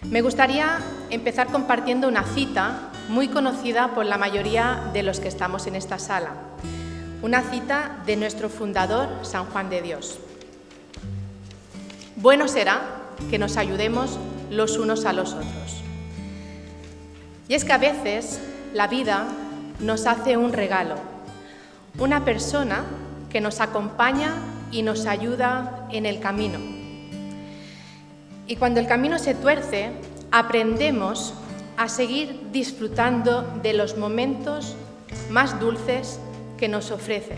Me gustaría empezar compartiendo una cita muy conocida por la mayoría de los que estamos en esta sala. Una cita de nuestro fundador, San Juan de Dios. Bueno será que nos ayudemos los unos a los otros. Y es que a veces la vida nos hace un regalo, una persona que nos acompaña y nos ayuda en el camino. Y cuando el camino se tuerce, aprendemos a seguir disfrutando de los momentos más dulces que nos ofrece.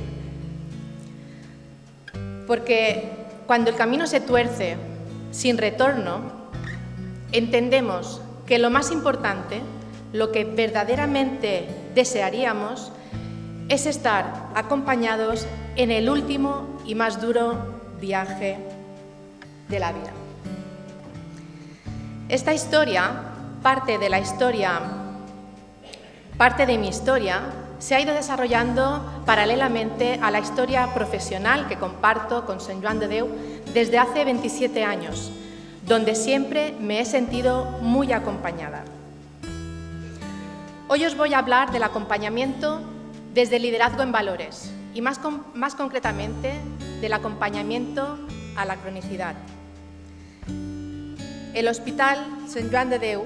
Porque cuando el camino se tuerce sin retorno, entendemos que lo más importante, lo que verdaderamente desearíamos, es estar acompañados en el último y más duro viaje de la vida. Esta historia, parte de mi historia, se ha ido desarrollando paralelamente a la historia profesional que comparto con Sant Joan de Déu desde hace 27 años, donde siempre me he sentido muy acompañada. Hoy os voy a hablar del acompañamiento desde el liderazgo en valores y más concretamente del acompañamiento a la cronicidad. El Hospital Sant Joan de Déu,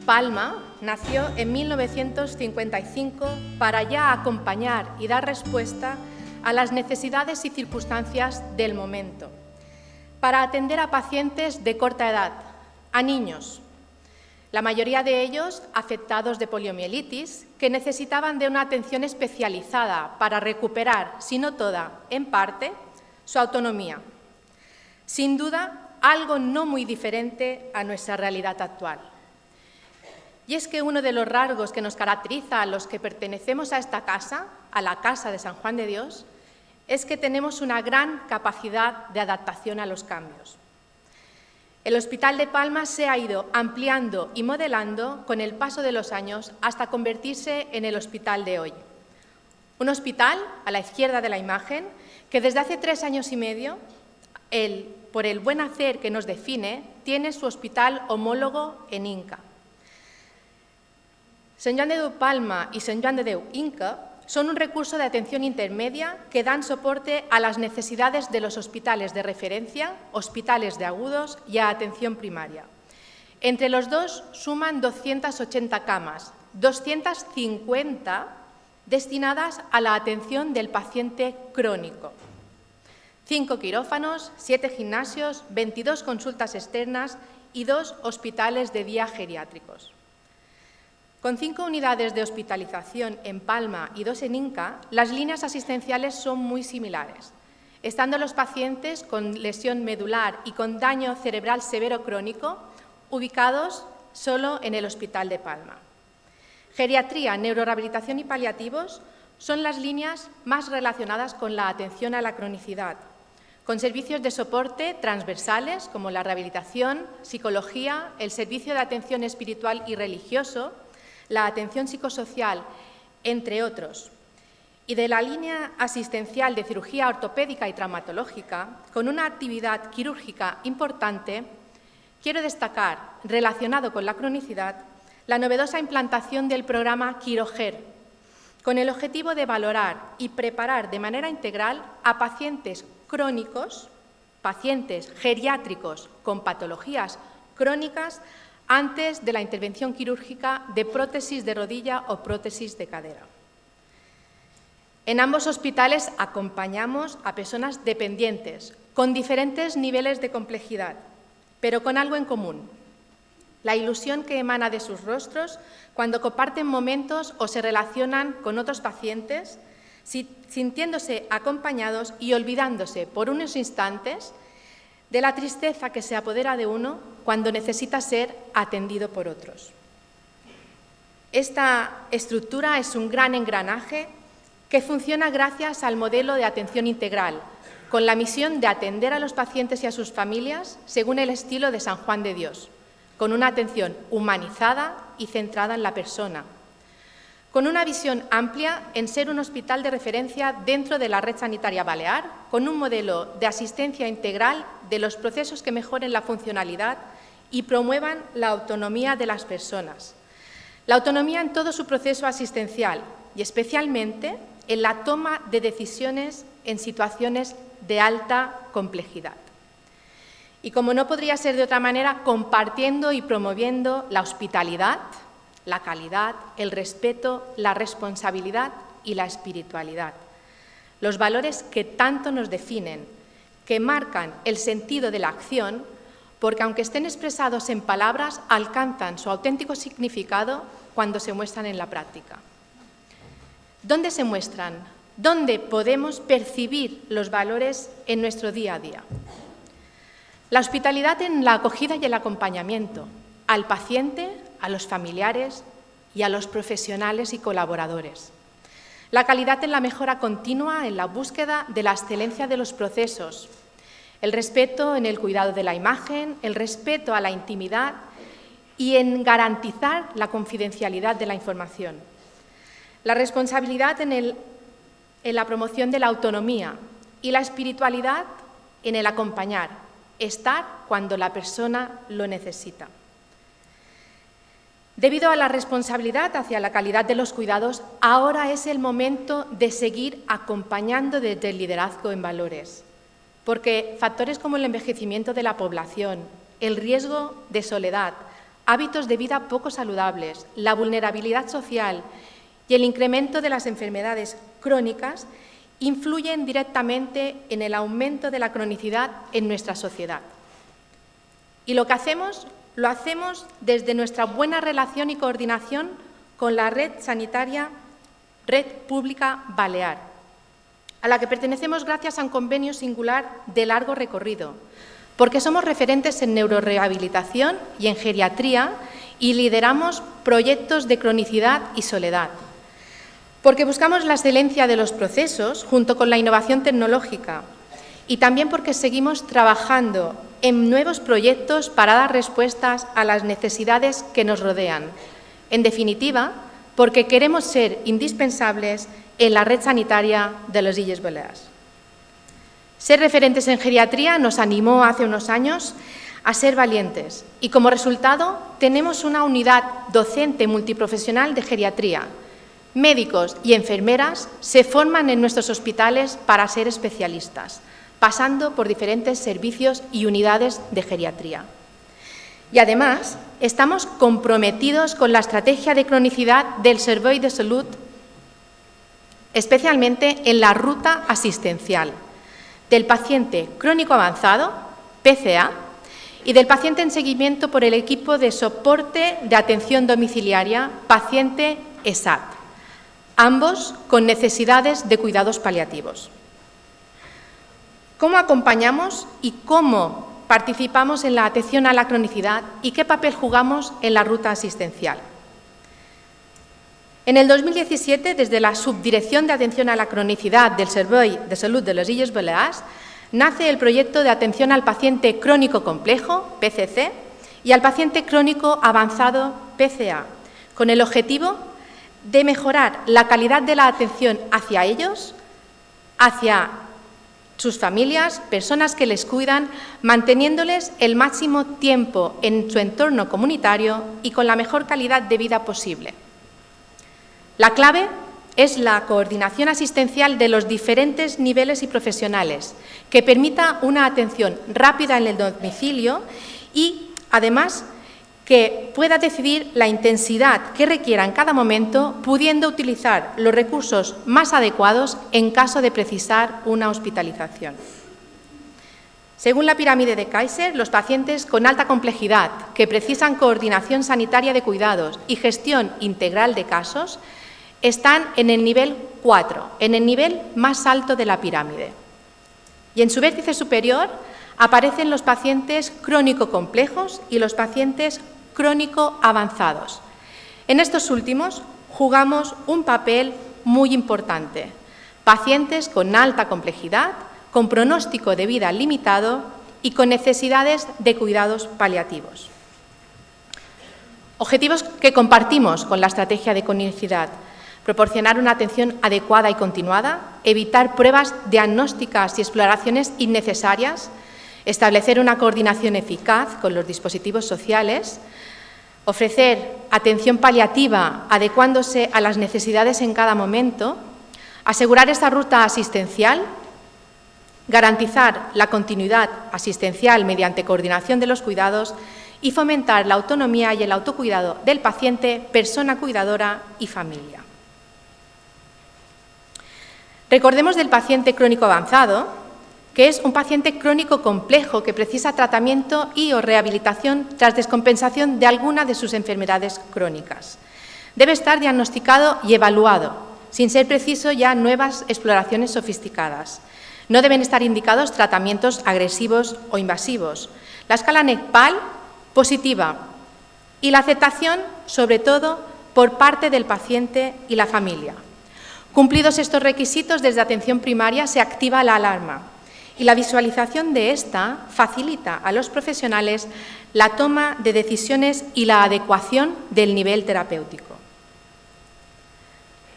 Palma, nació en 1955 para ya acompañar y dar respuesta a las necesidades y circunstancias del momento, para atender a pacientes de corta edad, a niños, la mayoría de ellos afectados de poliomielitis, que necesitaban de una atención especializada para recuperar, si no toda, en parte, su autonomía. Sin duda, algo no muy diferente a nuestra realidad actual. Y es que uno de los rasgos que nos caracteriza a los que pertenecemos a esta casa, a la Casa de San Juan de Dios, es que tenemos una gran capacidad de adaptación a los cambios. El Hospital de Palma se ha ido ampliando y modelando con el paso de los años hasta convertirse en el hospital de hoy. Un hospital, a la izquierda de la imagen, que desde hace 3 años y medio, por el buen hacer que nos define, tiene su hospital homólogo en Inca. Sant Joan de Déu Palma y Sant Joan de Déu Inca son un recurso de atención intermedia que dan soporte a las necesidades de los hospitales de referencia, hospitales de agudos y a atención primaria. Entre los dos suman 280 camas, 250 destinadas a la atención del paciente crónico. 5 quirófanos, 7 gimnasios, 22 consultas externas y 2 hospitales de día geriátricos. Con 5 unidades de hospitalización en Palma y 2 en Inca, las líneas asistenciales son muy similares, estando los pacientes con lesión medular y con daño cerebral severo crónico ubicados solo en el Hospital de Palma. Geriatría, neurorehabilitación y paliativos son las líneas más relacionadas con la atención a la cronicidad, con servicios de soporte transversales como la rehabilitación, psicología, el servicio de atención espiritual y religioso, la atención psicosocial, entre otros. Y de la línea asistencial de cirugía ortopédica y traumatológica, con una actividad quirúrgica importante, quiero destacar, relacionado con la cronicidad, la novedosa implantación del programa Quiroger, con el objetivo de valorar y preparar de manera integral a pacientes crónicos, pacientes geriátricos con patologías crónicas antes de la intervención quirúrgica de prótesis de rodilla o prótesis de cadera. En ambos hospitales acompañamos a personas dependientes, con diferentes niveles de complejidad, pero con algo en común: la ilusión que emana de sus rostros cuando comparten momentos o se relacionan con otros pacientes, sintiéndose acompañados y olvidándose por unos instantes de la tristeza que se apodera de uno cuando necesita ser atendido por otros. Esta estructura es un gran engranaje que funciona gracias al modelo de atención integral, con la misión de atender a los pacientes y a sus familias según el estilo de San Juan de Dios, con una atención humanizada y centrada en la persona, con una visión amplia en ser un hospital de referencia dentro de la red sanitaria balear, con un modelo de asistencia integral de los procesos que mejoren la funcionalidad y promuevan la autonomía de las personas. La autonomía en todo su proceso asistencial y especialmente en la toma de decisiones en situaciones de alta complejidad. Y como no podría ser de otra manera, compartiendo y promoviendo la hospitalidad, la calidad, el respeto, la responsabilidad y la espiritualidad. Los valores que tanto nos definen, que marcan el sentido de la acción, porque aunque estén expresados en palabras, alcanzan su auténtico significado cuando se muestran en la práctica. ¿Dónde se muestran? ¿Dónde podemos percibir los valores en nuestro día a día? La hospitalidad en la acogida y el acompañamiento al paciente, a los familiares y a los profesionales y colaboradores. La calidad en la mejora continua, en la búsqueda de la excelencia de los procesos. El respeto en el cuidado de la imagen, el respeto a la intimidad y en garantizar la confidencialidad de la información. La responsabilidad en la promoción de la autonomía y la espiritualidad en el acompañar, estar cuando la persona lo necesita. Debido a la responsabilidad hacia la calidad de los cuidados, ahora es el momento de seguir acompañando desde el liderazgo en valores, porque factores como el envejecimiento de la población, el riesgo de soledad, hábitos de vida poco saludables, la vulnerabilidad social y el incremento de las enfermedades crónicas influyen directamente en el aumento de la cronicidad en nuestra sociedad. Y lo hacemos desde nuestra buena relación y coordinación con la red sanitaria, Red Pública Balear, a la que pertenecemos gracias a un convenio singular de largo recorrido, porque somos referentes en neurorehabilitación y en geriatría y lideramos proyectos de cronicidad y soledad, porque buscamos la excelencia de los procesos junto con la innovación tecnológica y también porque seguimos trabajando en nuevos proyectos para dar respuestas a las necesidades que nos rodean. En definitiva, porque queremos ser indispensables en la red sanitaria de les Illes Balears. Ser referentes en geriatría nos animó hace unos años a ser valientes y como resultado tenemos una unidad docente multiprofesional de geriatría. Médicos y enfermeras se forman en nuestros hospitales para ser especialistas, pasando por diferentes servicios y unidades de geriatría. Y además, estamos comprometidos con la estrategia de cronicidad del Servei de Salut, especialmente en la ruta asistencial del paciente crónico avanzado, PCA, y del paciente en seguimiento por el equipo de soporte de atención domiciliaria, paciente ESAT, ambos con necesidades de cuidados paliativos. ¿Cómo acompañamos y cómo participamos en la atención a la cronicidad y qué papel jugamos en la ruta asistencial? En el 2017, desde la Subdirección de Atención a la Cronicidad del Servei de Salut de les Illes Balears, nace el proyecto de atención al paciente crónico complejo, PCC, y al paciente crónico avanzado, PCA, con el objetivo de mejorar la calidad de la atención hacia ellos, hacia sus familias, personas que les cuidan, manteniéndoles el máximo tiempo en su entorno comunitario y con la mejor calidad de vida posible. La clave es la coordinación asistencial de los diferentes niveles y profesionales, que permita una atención rápida en el domicilio y, además, que pueda decidir la intensidad que requiera en cada momento, pudiendo utilizar los recursos más adecuados en caso de precisar una hospitalización. Según la pirámide de Kaiser, los pacientes con alta complejidad que precisan coordinación sanitaria de cuidados y gestión integral de casos están en el nivel 4, en el nivel más alto de la pirámide. Y en su vértice superior aparecen los pacientes crónico complejos y los pacientes crónico avanzados. En estos últimos jugamos un papel muy importante. Pacientes con alta complejidad, con pronóstico de vida limitado y con necesidades de cuidados paliativos. Objetivos que compartimos con la estrategia de cronicidad. proporcionar una atención adecuada y continuada, evitar pruebas diagnósticas y exploraciones innecesarias, establecer una coordinación eficaz con los dispositivos sociales, ofrecer atención paliativa adecuándose a las necesidades en cada momento, asegurar esta ruta asistencial, garantizar la continuidad asistencial mediante coordinación de los cuidados y fomentar la autonomía y el autocuidado del paciente, persona cuidadora y familia. Recordemos del paciente crónico avanzado, que es un paciente crónico complejo que precisa tratamiento y o rehabilitación tras descompensación de alguna de sus enfermedades crónicas. Debe estar diagnosticado y evaluado, sin ser preciso ya nuevas exploraciones sofisticadas. No deben estar indicados tratamientos agresivos o invasivos. La escala NECPAL positiva y la aceptación, sobre todo, por parte del paciente y la familia. Cumplidos estos requisitos, desde atención primaria se activa la alarma y la visualización de esta facilita a los profesionales la toma de decisiones y la adecuación del nivel terapéutico.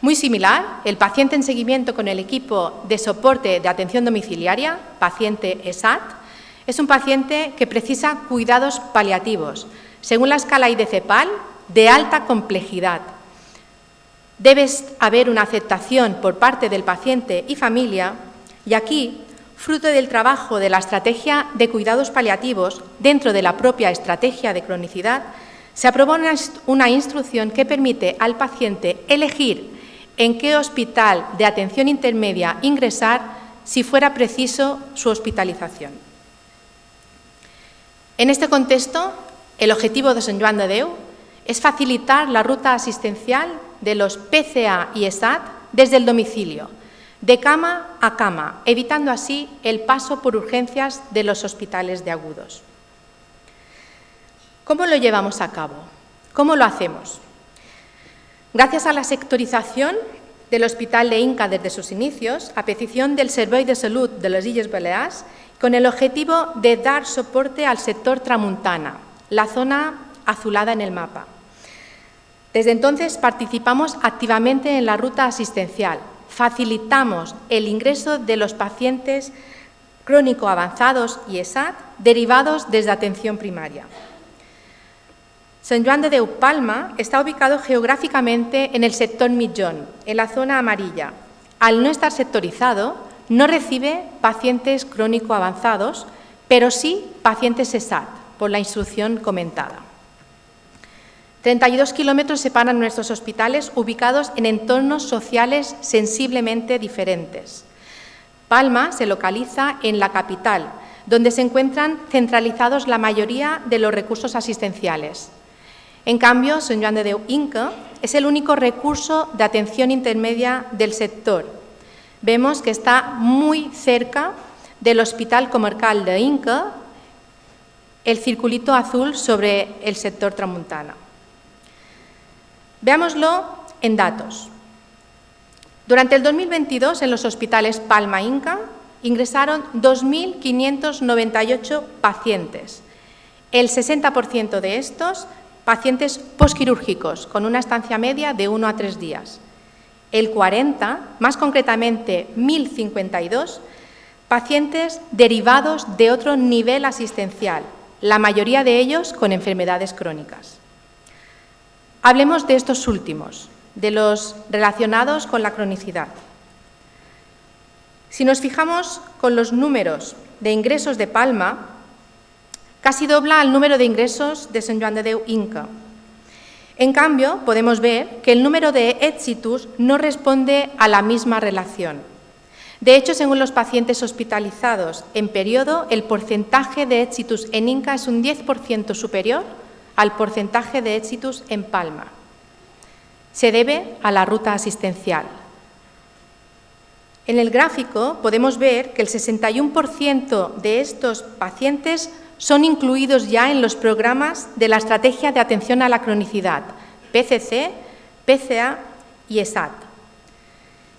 Muy similar, el paciente en seguimiento con el equipo de soporte de atención domiciliaria, paciente ESAT, es un paciente que precisa cuidados paliativos, según la escala IDCPAL, de alta complejidad. Debe haber una aceptación por parte del paciente y familia, y aquí, fruto del trabajo de la estrategia de cuidados paliativos dentro de la propia estrategia de cronicidad, se aprobó una instrucción que permite al paciente elegir en qué hospital de atención intermedia ingresar si fuera preciso su hospitalización. En este contexto, el objetivo de Sant Joan de Déu es facilitar la ruta asistencial de los PCA y ESAT desde el domicilio, de cama a cama, evitando así el paso por urgencias de los hospitales de agudos. ¿Cómo lo llevamos a cabo? ¿Cómo lo hacemos? Gracias a la sectorización del Hospital de Inca desde sus inicios, a petición del Servei de Salut de les Illes Balears, con el objetivo de dar soporte al sector Tramuntana, la zona azulada en el mapa. Desde entonces participamos activamente en la ruta asistencial, facilitamos el ingreso de los pacientes crónico avanzados y ESAT derivados desde atención primaria. Sant Joan de Déu Palma está ubicado geográficamente en el sector Mitjón, en la zona amarilla. Al no estar sectorizado, no recibe pacientes crónico avanzados, pero sí pacientes ESAT, por la instrucción comentada. 32 kilómetros separan nuestros hospitales ubicados en entornos sociales sensiblemente diferentes. Palma se localiza en la capital, donde se encuentran centralizados la mayoría de los recursos asistenciales. En cambio, Sant Joan de Déu Inca es el único recurso de atención intermedia del sector. Vemos que está muy cerca del Hospital Comarcal de Inca, el circulito azul sobre el sector Tramuntana. Veámoslo en datos. Durante el 2022, en los hospitales Palma Inca, ingresaron 2.598 pacientes. El 60% de estos, pacientes posquirúrgicos, con una estancia media de 1 a 3 días. El 40%, más concretamente 1.052, pacientes derivados de otro nivel asistencial, la mayoría de ellos con enfermedades crónicas. Hablemos de estos últimos, de los relacionados con la cronicidad. Si nos fijamos con los números de ingresos de Palma, casi dobla el número de ingresos de Sant Joan de Déu Inca. En cambio, podemos ver que el número de éxitus no responde a la misma relación. De hecho, según los pacientes hospitalizados en periodo, el porcentaje de éxitus en Inca es un 10% superior al porcentaje de éxitus en Palma. Se debe a la ruta asistencial. En el gráfico podemos ver que el 61% de estos pacientes son incluidos ya en los programas de la Estrategia de Atención a la Cronicidad, PCC, PCA y ESAT.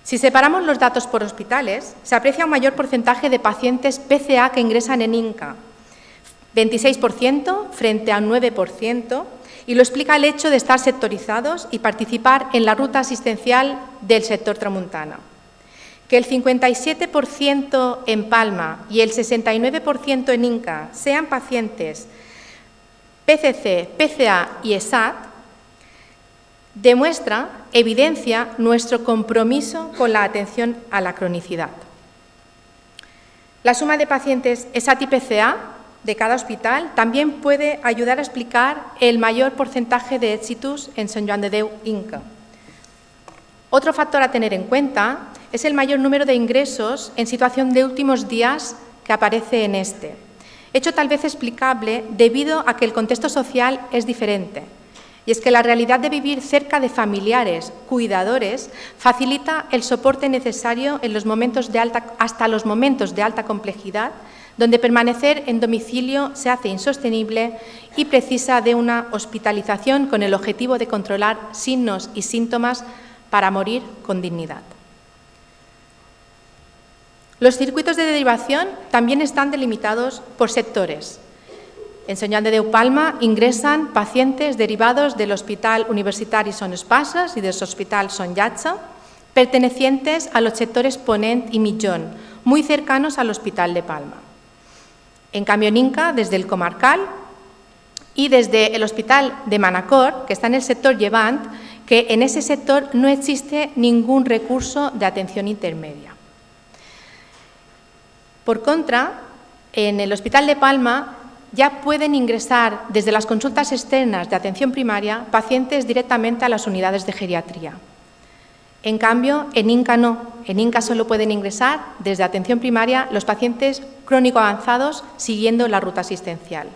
Si separamos los datos por hospitales, se aprecia un mayor porcentaje de pacientes PCA que ingresan en Inca, 26% frente a un 9%, y lo explica el hecho de estar sectorizados y participar en la ruta asistencial del sector Tramuntana. Que el 57% en Palma y el 69% en Inca sean pacientes PCC, PCA y ESAT, evidencia nuestro compromiso con la atención a la cronicidad. La suma de pacientes ESAT y PCA de cada hospital también puede ayudar a explicar el mayor porcentaje de éxitos en Sant Joan de Déu Inca. Otro factor a tener en cuenta es el mayor número de ingresos en situación de últimos días que aparece en este, hecho tal vez explicable debido a que el contexto social es diferente. Y es que la realidad de vivir cerca de familiares, cuidadores, facilita el soporte necesario en los momentos hasta los momentos de alta complejidad, donde permanecer en domicilio se hace insostenible y precisa de una hospitalización con el objetivo de controlar signos y síntomas para morir con dignidad. Los circuitos de derivación también están delimitados por sectores. En Sant Joan de Déu Palma ingresan pacientes derivados del Hospital Universitari Son Espases y del Hospital Son Llàtzer, pertenecientes a los sectores Ponent y Mitjón, muy cercanos al Hospital de Palma. En cambio, en Inca, desde el Comarcal y desde el Hospital de Manacor, que está en el sector Llevant, que en ese sector no existe ningún recurso de atención intermedia. Por contra, en el Hospital de Palma ya pueden ingresar desde las consultas externas de atención primaria pacientes directamente a las unidades de geriatría. En cambio, en Inca no. En Inca solo pueden ingresar desde atención primaria los pacientes crónico avanzados siguiendo la ruta asistencial.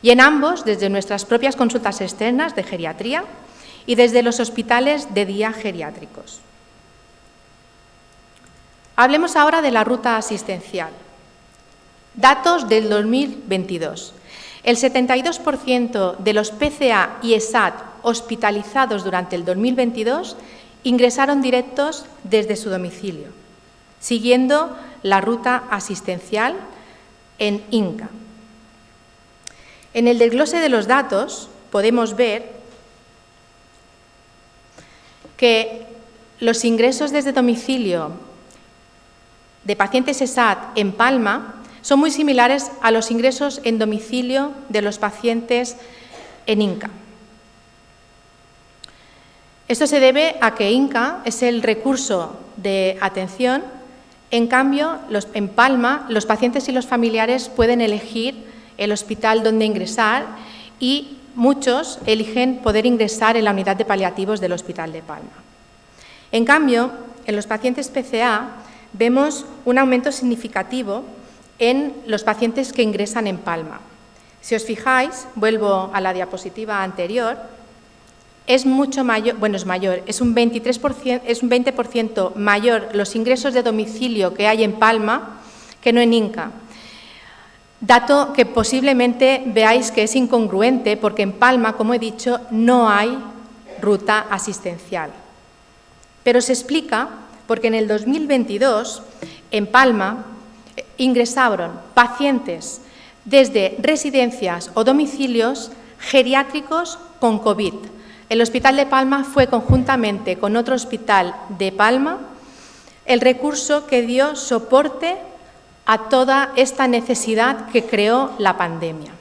Y en ambos, desde nuestras propias consultas externas de geriatría y desde los hospitales de día geriátricos. Hablemos ahora de la ruta asistencial. Datos del 2022. El 72% de los PCA y ESAT hospitalizados durante el 2022 ingresaron directos desde su domicilio, siguiendo la ruta asistencial en Inca. En el desglose de los datos podemos ver que los ingresos desde domicilio de pacientes ESAT en Palma son muy similares a los ingresos en domicilio de los pacientes en Inca. Esto se debe a que Inca es el recurso de atención, en cambio, en Palma los pacientes y los familiares pueden elegir el hospital donde ingresar y muchos eligen poder ingresar en la unidad de paliativos del Hospital de Palma. En cambio, en los pacientes PCA vemos un aumento significativo en los pacientes que ingresan en Palma. Si os fijáis, vuelvo a la diapositiva anterior, es mucho mayor, es un 20% mayor los ingresos de domicilio que hay en Palma que no en Inca. Dato que posiblemente veáis que es incongruente porque en Palma, como he dicho, no hay ruta asistencial. Pero se explica porque en el 2022 en Palma ingresaron pacientes desde residencias o domicilios geriátricos con COVID. El Hospital de Palma fue conjuntamente con otro hospital de Palma el recurso que dio soporte a toda esta necesidad que creó la pandemia.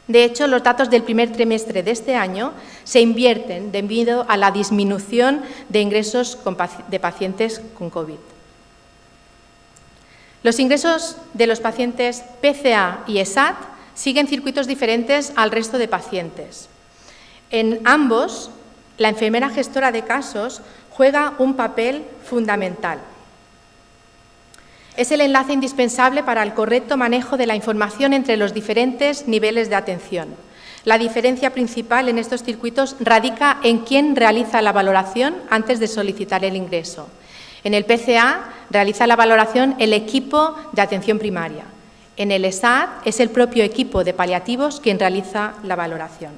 De hecho, los datos del primer trimestre de este año se invierten debido a la disminución de ingresos de pacientes con COVID. Los ingresos de los pacientes PCA y ESAT siguen circuitos diferentes al resto de pacientes. En ambos, la enfermera gestora de casos juega un papel fundamental. Es el enlace indispensable para el correcto manejo de la información entre los diferentes niveles de atención. La diferencia principal en estos circuitos radica en quién realiza la valoración antes de solicitar el ingreso. En el PCA realiza la valoración el equipo de atención primaria. En el ESAT es el propio equipo de paliativos quien realiza la valoración.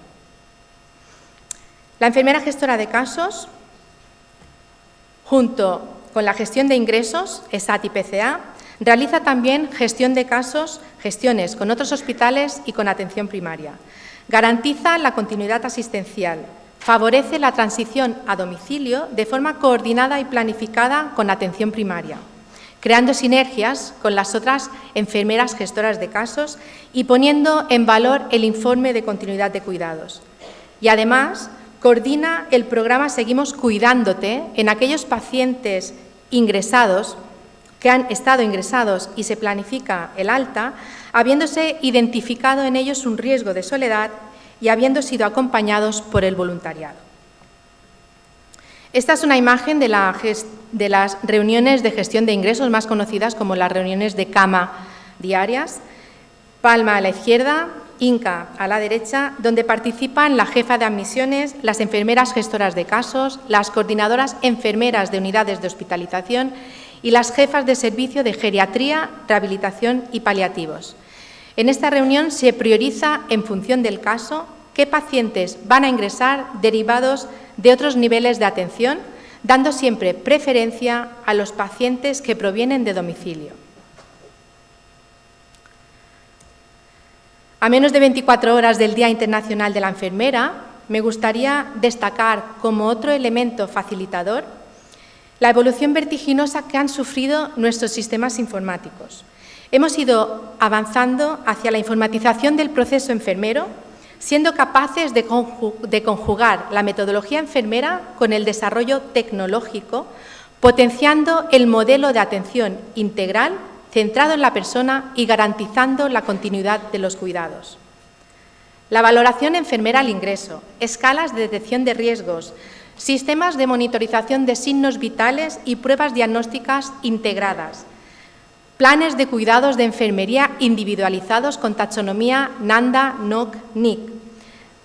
La enfermera gestora de casos, junto con la gestión de ingresos, ESAT y PCA, Realiza también gestión de casos, gestiones con otros hospitales y con atención primaria. Garantiza la continuidad asistencial. Favorece la transición a domicilio de forma coordinada y planificada con atención primaria, creando sinergias con las otras enfermeras gestoras de casos y poniendo en valor el informe de continuidad de cuidados. Y además, coordina el programa Seguimos Cuidándote en aquellos pacientes ingresados que han estado ingresados y se planifica el alta, habiéndose identificado en ellos un riesgo de soledad y habiendo sido acompañados por el voluntariado. Esta es una imagen de las reuniones de gestión de ingresos más conocidas como las reuniones de cama diarias. Palma a la izquierda, Inca a la derecha, donde participan la jefa de admisiones, las enfermeras gestoras de casos, las coordinadoras enfermeras de unidades de hospitalización y las jefas de servicio de geriatría, rehabilitación y paliativos. En esta reunión se prioriza, en función del caso, qué pacientes van a ingresar derivados de otros niveles de atención, dando siempre preferencia a los pacientes que provienen de domicilio. A menos de 24 horas del Día Internacional de la Enfermera, me gustaría destacar como otro elemento facilitador la evolución vertiginosa que han sufrido nuestros sistemas informáticos. Hemos ido avanzando hacia la informatización del proceso enfermero, siendo capaces de conjugar la metodología enfermera con el desarrollo tecnológico, potenciando el modelo de atención integral centrado en la persona y garantizando la continuidad de los cuidados. La valoración enfermera al ingreso, escalas de detección de riesgos, sistemas de monitorización de signos vitales y pruebas diagnósticas integradas, planes de cuidados de enfermería individualizados con taxonomía NANDA, NOC, NIC,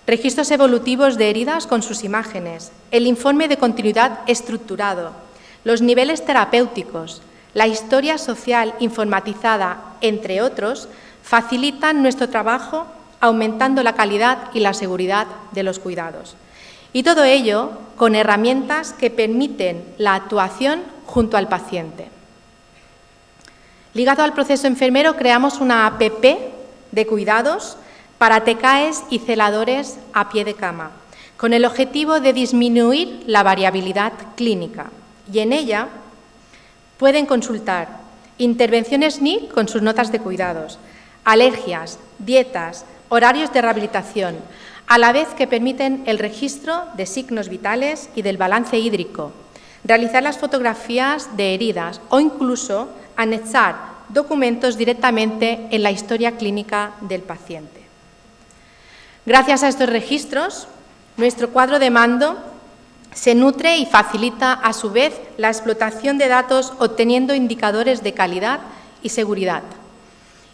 registros evolutivos de heridas con sus imágenes, el informe de continuidad estructurado, los niveles terapéuticos, la historia social informatizada, entre otros, facilitan nuestro trabajo aumentando la calidad y la seguridad de los cuidados. Y todo ello con herramientas que permiten la actuación junto al paciente. Ligado al proceso enfermero, creamos una app de cuidados para TECAES y celadores a pie de cama, con el objetivo de disminuir la variabilidad clínica. Y en ella pueden consultar intervenciones NIC con sus notas de cuidados, alergias, dietas, horarios de rehabilitación, a la vez que permiten el registro de signos vitales y del balance hídrico, realizar las fotografías de heridas o incluso anexar documentos directamente en la historia clínica del paciente. Gracias a estos registros, nuestro cuadro de mando se nutre y facilita a su vez la explotación de datos obteniendo indicadores de calidad y seguridad.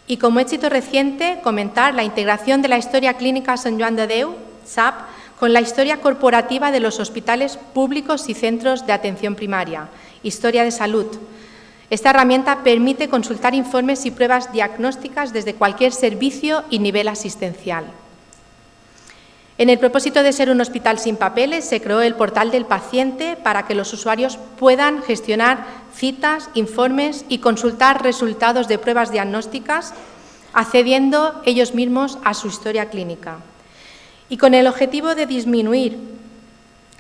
Y como éxito reciente, comentar la integración de la historia clínica Sant Joan de Déu, SAP, con la historia corporativa de los hospitales públicos y centros de atención primaria, Historia de Salud. Esta herramienta permite consultar informes y pruebas diagnósticas desde cualquier servicio y nivel asistencial. En el propósito de ser un hospital sin papeles, se creó el portal del paciente para que los usuarios puedan gestionar citas, informes y consultar resultados de pruebas diagnósticas, accediendo ellos mismos a su historia clínica. Y con el objetivo de disminuir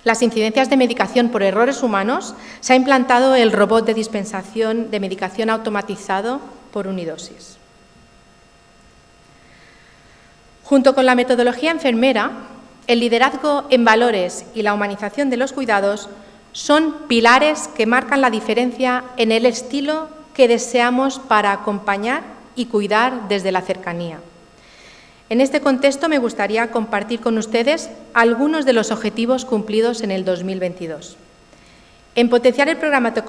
las incidencias de medicación por errores humanos, se ha implantado el robot de dispensación de medicación automatizado por Unidosis. Junto con la metodología enfermera, el liderazgo en valores y la humanización de los cuidados son pilares que marcan la diferencia en el estilo que deseamos para acompañar y cuidar desde la cercanía. En este contexto me gustaría compartir con ustedes algunos de los objetivos cumplidos en el 2022. En potenciar el programa Te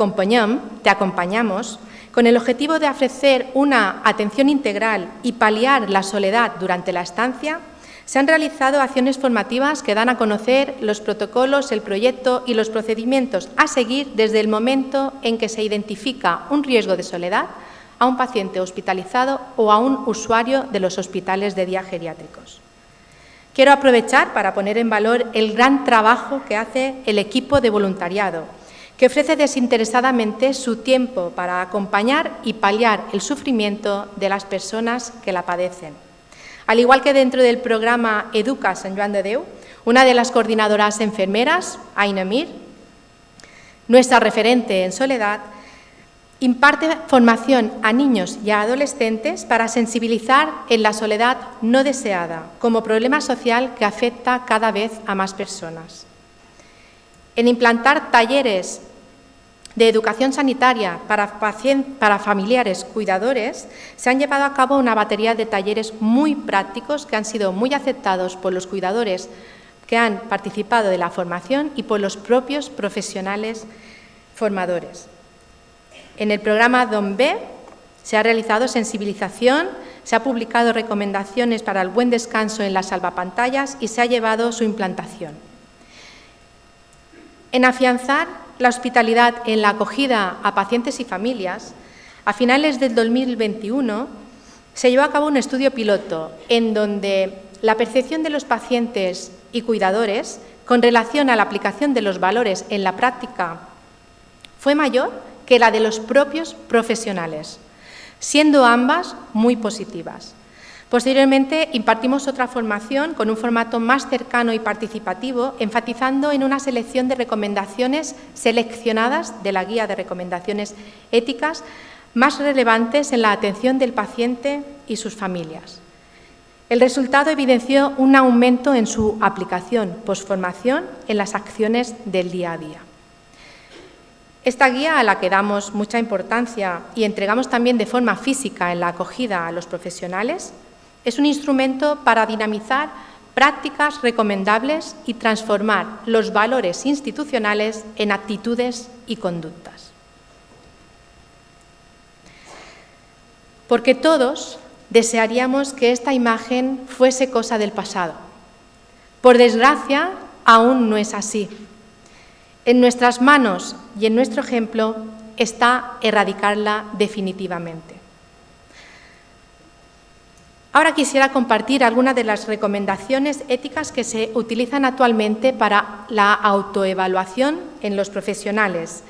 Acompañamos, con el objetivo de ofrecer una atención integral y paliar la soledad durante la estancia, se han realizado acciones formativas que dan a conocer los protocolos, el proyecto y los procedimientos a seguir desde el momento en que se identifica un riesgo de soledad a un paciente hospitalizado o a un usuario de los hospitales de día geriátricos. Quiero aprovechar para poner en valor el gran trabajo que hace el equipo de voluntariado, que ofrece desinteresadamente su tiempo para acompañar y paliar el sufrimiento de las personas que la padecen. Al igual que dentro del programa Educa Sant Joan de Déu, una de las coordinadoras enfermeras, Aina Mir, nuestra referente en Soledad, imparte formación a niños y a adolescentes para sensibilizar en la soledad no deseada como problema social que afecta cada vez a más personas. En implantar talleres de educación sanitaria para familiares cuidadores, se han llevado a cabo una batería de talleres muy prácticos que han sido muy aceptados por los cuidadores que han participado de la formación y por los propios profesionales formadores. En el programa Don B se ha realizado sensibilización, se ha publicado recomendaciones para el buen descanso en las salvapantallas y se ha llevado su implantación. En afianzar la hospitalidad en la acogida a pacientes y familias, a finales del 2021 se llevó a cabo un estudio piloto en donde la percepción de los pacientes y cuidadores con relación a la aplicación de los valores en la práctica fue mayor que la de los propios profesionales, siendo ambas muy positivas. Posteriormente, impartimos otra formación con un formato más cercano y participativo, enfatizando en una selección de recomendaciones seleccionadas de la Guía de Recomendaciones Éticas más relevantes en la atención del paciente y sus familias. El resultado evidenció un aumento en su aplicación posformación en las acciones del día a día. Esta guía, a la que damos mucha importancia y entregamos también de forma física en la acogida a los profesionales, es un instrumento para dinamizar prácticas recomendables y transformar los valores institucionales en actitudes y conductas. Porque todos desearíamos que esta imagen fuese cosa del pasado. Por desgracia, aún no es así. En nuestras manos y en nuestro ejemplo está erradicarla definitivamente. Ahora quisiera compartir algunas de las recomendaciones éticas que se utilizan actualmente para la autoevaluación en los profesionales.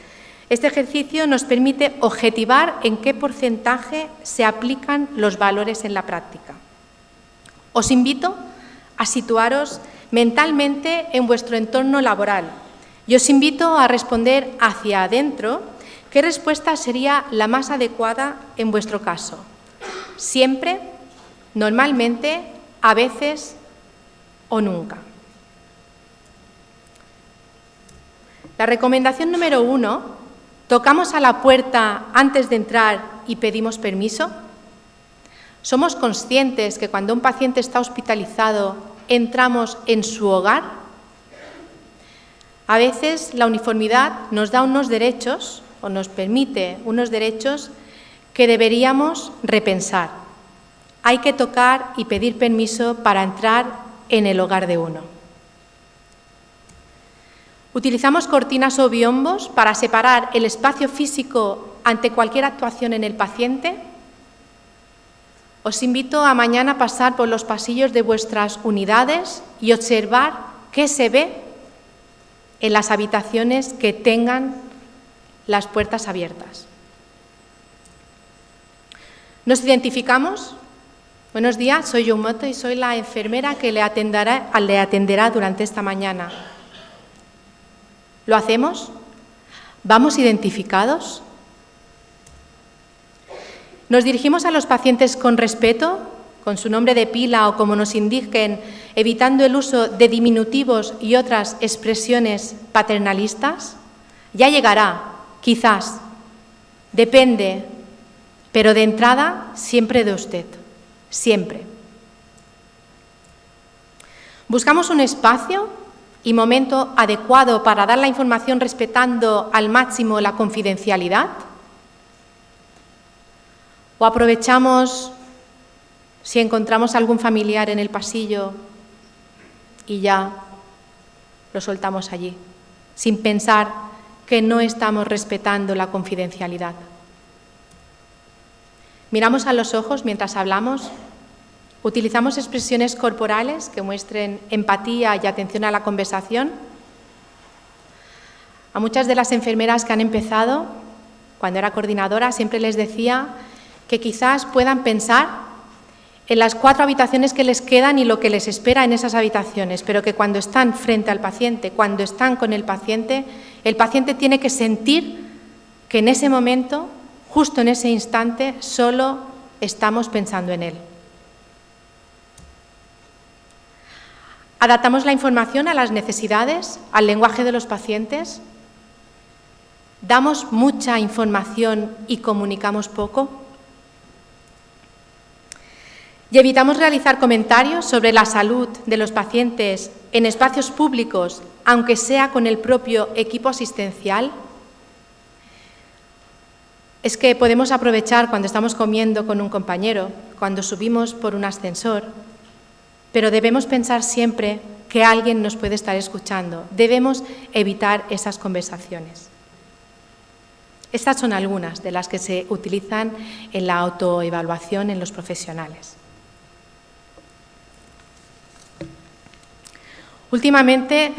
Este ejercicio nos permite objetivar en qué porcentaje se aplican los valores en la práctica. Os invito a situaros mentalmente en vuestro entorno laboral y os invito a responder hacia adentro qué respuesta sería la más adecuada en vuestro caso. Siempre, normalmente, a veces o nunca. La recomendación número 1, ¿tocamos a la puerta antes de entrar y pedimos permiso? ¿Somos conscientes que cuando un paciente está hospitalizado entramos en su hogar? A veces la uniformidad nos da unos derechos o nos permite unos derechos que deberíamos repensar. Hay que tocar y pedir permiso para entrar en el hogar de uno. ¿Utilizamos cortinas o biombos para separar el espacio físico ante cualquier actuación en el paciente? Os invito a mañana pasar por los pasillos de vuestras unidades y observar qué se ve en las habitaciones que tengan las puertas abiertas. ¿Nos identificamos? Buenos días, soy Yumoto y soy la enfermera que le atenderá durante esta mañana. ¿Lo hacemos? ¿Vamos identificados? ¿Nos dirigimos a los pacientes con respeto, con su nombre de pila o como nos indiquen, evitando el uso de diminutivos y otras expresiones paternalistas? Ya llegará, quizás, depende, pero de entrada siempre de usted, siempre. ¿Buscamos un espacio y momento adecuado para dar la información respetando al máximo la confidencialidad? ¿O aprovechamos si encontramos algún familiar en el pasillo y ya lo soltamos allí, sin pensar que no estamos respetando la confidencialidad? ¿Miramos a los ojos mientras hablamos? ¿Utilizamos expresiones corporales que muestren empatía y atención a la conversación? A muchas de las enfermeras que han empezado, cuando era coordinadora, siempre les decía que quizás puedan pensar en las 4 habitaciones que les quedan y lo que les espera en esas habitaciones, pero que cuando están frente al paciente, cuando están con el paciente tiene que sentir que en ese momento, justo en ese instante, solo estamos pensando en él. ¿Adaptamos la información a las necesidades, al lenguaje de los pacientes? ¿Damos mucha información y comunicamos poco? ¿Y evitamos realizar comentarios sobre la salud de los pacientes en espacios públicos, aunque sea con el propio equipo asistencial? Es que podemos aprovechar cuando estamos comiendo con un compañero, cuando subimos por un ascensor, pero debemos pensar siempre que alguien nos puede estar escuchando. Debemos evitar esas conversaciones. Estas son algunas de las que se utilizan en la autoevaluación en los profesionales. Últimamente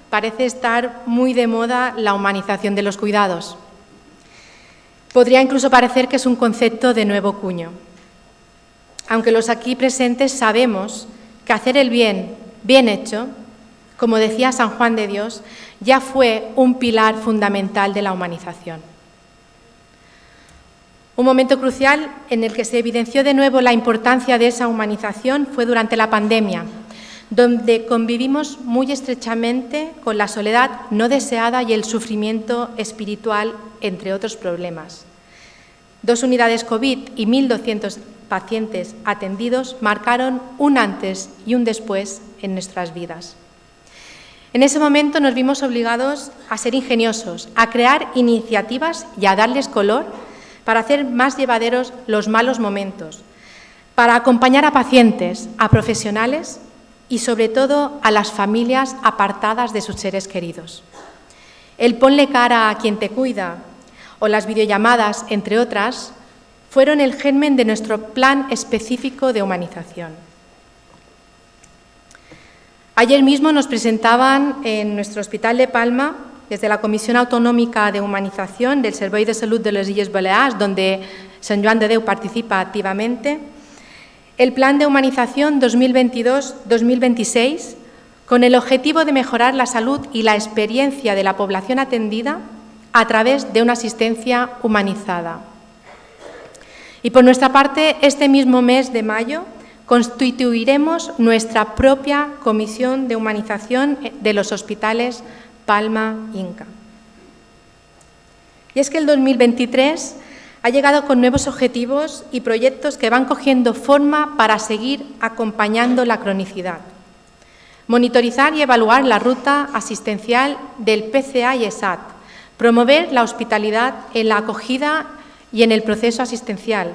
parece estar muy de moda la humanización de los cuidados. Podría incluso parecer que es un concepto de nuevo cuño. Aunque los aquí presentes sabemos que hacer el bien, bien hecho, como decía San Juan de Dios, ya fue un pilar fundamental de la humanización. Un momento crucial en el que se evidenció de nuevo la importancia de esa humanización fue durante la pandemia, donde convivimos muy estrechamente con la soledad no deseada y el sufrimiento espiritual, entre otros problemas. 2 unidades COVID y 1.200 pacientes atendidos marcaron un antes y un después en nuestras vidas. En ese momento nos vimos obligados a ser ingeniosos, a crear iniciativas y a darles color para hacer más llevaderos los malos momentos, para acompañar a pacientes, a profesionales y, sobre todo, a las familias apartadas de sus seres queridos. El ponle cara a quien te cuida o las videollamadas, entre otras, fueron el germen de nuestro plan específico de humanización. Ayer mismo nos presentaban en nuestro Hospital de Palma, desde la Comisión Autonómica de Humanización del Servei de Salud de les Illes Balears, donde Sant Joan de Déu participa activamente, el Plan de Humanización 2022-2026, con el objetivo de mejorar la salud y la experiencia de la población atendida a través de una asistencia humanizada. Y por nuestra parte, este mismo mes de mayo, constituiremos nuestra propia Comisión de Humanización de los Hospitales Palma-Inca. Y es que el 2023 ha llegado con nuevos objetivos y proyectos que van cogiendo forma para seguir acompañando la cronicidad. Monitorizar y evaluar la ruta asistencial del PCA y ESAT, promover la hospitalidad en la acogida y en el proceso asistencial,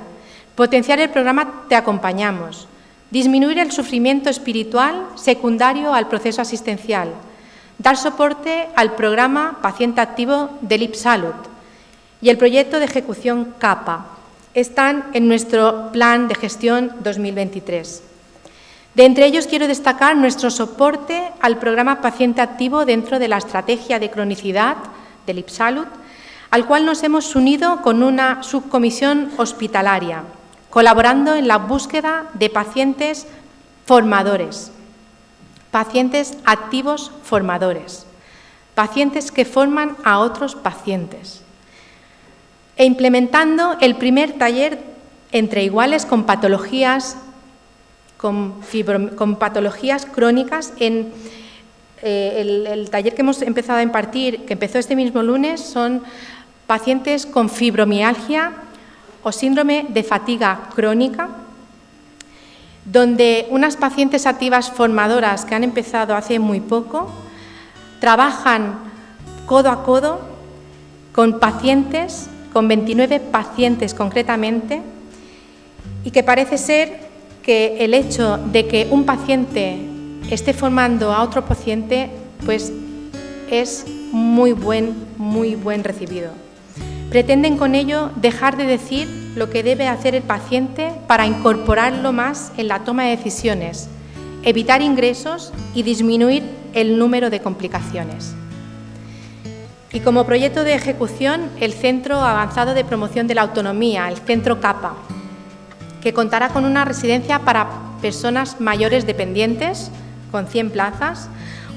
potenciar el programa Te Acompañamos, disminuir el sufrimiento espiritual secundario al proceso asistencial, dar soporte al programa Paciente Activo del IPSalud y el proyecto de ejecución CAPA. Están en nuestro Plan de Gestión 2023. De entre ellos quiero destacar nuestro soporte al programa Paciente Activo dentro de la estrategia de cronicidad del IPSalud, al cual nos hemos unido con una subcomisión hospitalaria, colaborando en la búsqueda de pacientes formadores, pacientes activos formadores, pacientes que forman a otros pacientes, e implementando el primer taller entre iguales con patologías crónicas en el taller que hemos empezado a impartir, que empezó este mismo lunes, son pacientes con fibromialgia o síndrome de fatiga crónica, donde unas pacientes activas formadoras que han empezado hace muy poco trabajan codo a codo con pacientes, con 29 pacientes concretamente, y que parece ser que el hecho de que un paciente esté formando a otro paciente, pues es muy buen recibido. Pretenden con ello dejar de decir lo que debe hacer el paciente para incorporarlo más en la toma de decisiones, evitar ingresos y disminuir el número de complicaciones. Y como proyecto de ejecución, el Centro Avanzado de Promoción de la Autonomía, el Centro CAPA, que contará con una residencia para personas mayores dependientes, con 100 plazas,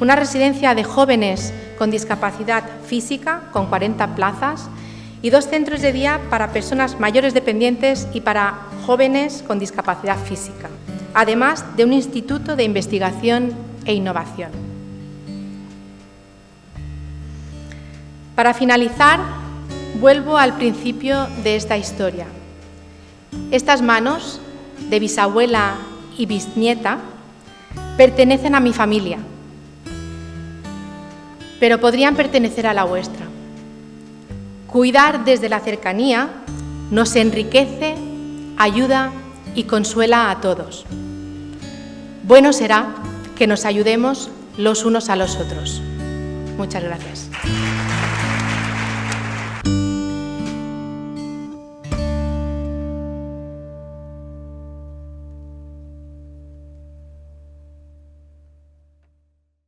una residencia de jóvenes con discapacidad física, con 40 plazas, y 2 centros de día para personas mayores dependientes y para jóvenes con discapacidad física, además de un instituto de investigación e innovación. Para finalizar, vuelvo al principio de esta historia. Estas manos, de bisabuela y bisnieta, pertenecen a mi familia, pero podrían pertenecer a la vuestra. Cuidar desde la cercanía nos enriquece, ayuda y consuela a todos. Bueno será que nos ayudemos los unos a los otros. Muchas gracias.